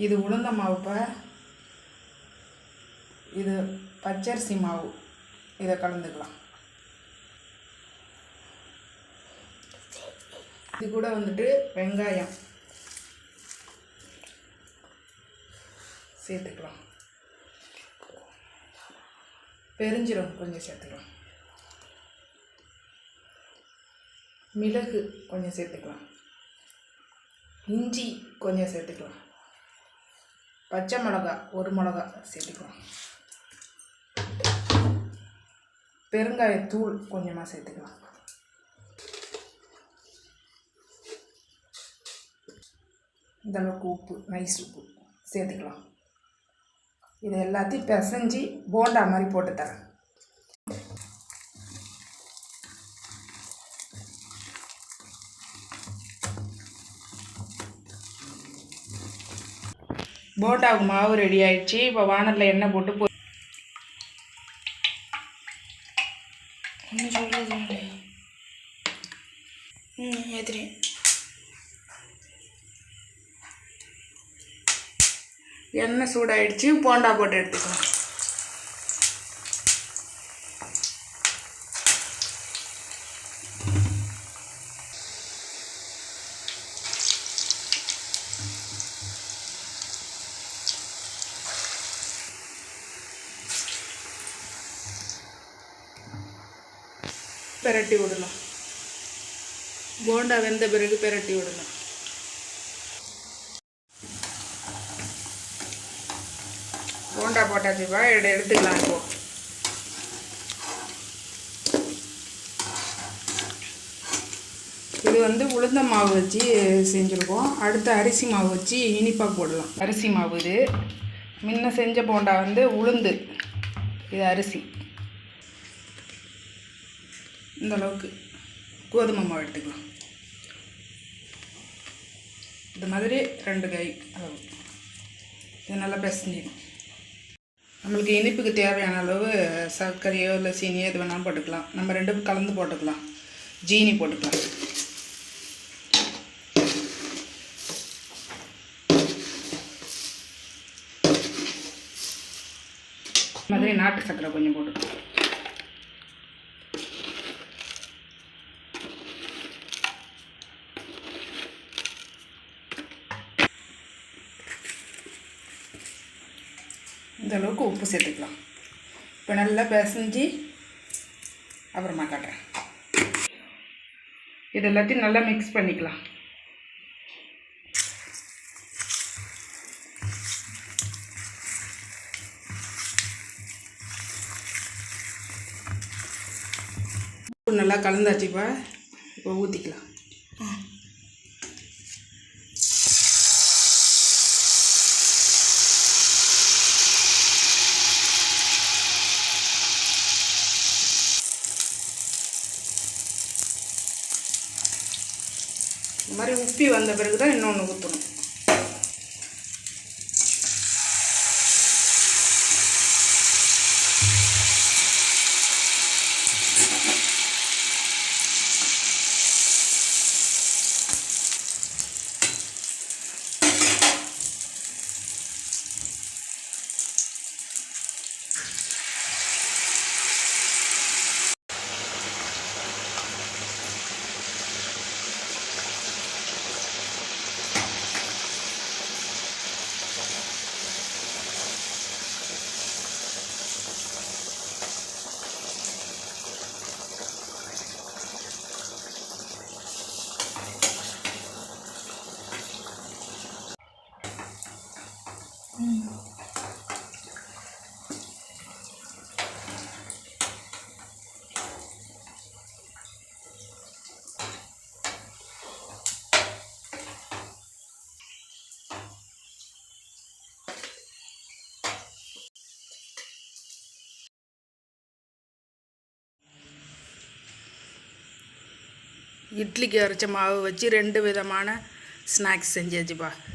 இது உளுந்த மாவுப்பா, இது பச்சரிசி மாவு. இதை கலந்துக்கலாம். இது கூட வந்துட்டு வெங்காயம் சேர்த்துக்கலாம். பெருஞ்சீரகம் கொஞ்சம் சேர்த்துக்கலாம். மிளகு கொஞ்சம் சேர்த்துக்கலாம். இஞ்சி கொஞ்சம் சேர்த்துக்கலாம். பச்சை மிளகா 1 மிளகா சேர்த்துக்கலாம். பெருங்காயத்தூள் கொஞ்சமாக சேர்த்துக்கலாம். இந்தளவுக்கு உப்பு, நைஸ் உப்பு சேர்த்துக்கலாம். இது எல்லாத்தையும் பிசைஞ்சு போண்டா மாதிரி போட்டு தரேன். போண்டாவுக்கு மாவு ரெடி ஆயிடுச்சு. இப்போ வானலில் எண்ணெய் போட்டு ஏற்றுறேன். எண்ணெய் சூடாயிடுச்சு. போண்டா போட்டு எடுத்துக்கலாம். பெரட்டி விடலாம். போண்டா வெந்த பிறகு பெரட்டி விடலாம். போண்டா போட்டாச்சுப்பா, எடுத்துக்கலாம். இப்போ இது உளுந்த மாவு வச்சு செஞ்சுருக்கோம். அடுத்து அரிசி மாவு வச்சு இனிப்பாக போடலாம். அரிசி மாவு இது. முன்ன செஞ்ச போண்டா உளுந்து, இது அரிசி. இந்த அளவுக்கு கோதுமை மாவு எடுத்துக்கலாம். இது மாதிரி 2 கை அளவு. இது நல்லா பிசைஞ்சிடும். நம்மளுக்கு இனிப்புக்கு தேவையான அளவு சர்க்கரையோ இல்லை சீனியோ எது வேணாலும் போட்டுக்கலாம். நம்ம 2 கலந்து போட்டுக்கலாம். ஜீனி போட்டுக்கலாம். இது மாதிரி நாட்டு சர்க்கரை கொஞ்சம் போட்டுக்கலாம். இந்த அளவுக்கு உப்பு சேர்த்துக்கலாம். இப்போ நல்லா பிசைஞ்சு அப்புறமா காட்டுறேன். இது எல்லாத்தையும் நல்லா மிக்ஸ் பண்ணிக்கலாம். நல்லா கலந்தாச்சுப்பா. இப்போ ஊற்றிக்கலாம். இந்த மாதிரி உப்பி வந்த பிறகு தான் இன்னொன்று ஊற்றணும். இட்லிக்கு அரைச்ச மாவு வச்சு 2 விதமான ஸ்நாக்ஸ் செஞ்சாச்சுப்பா.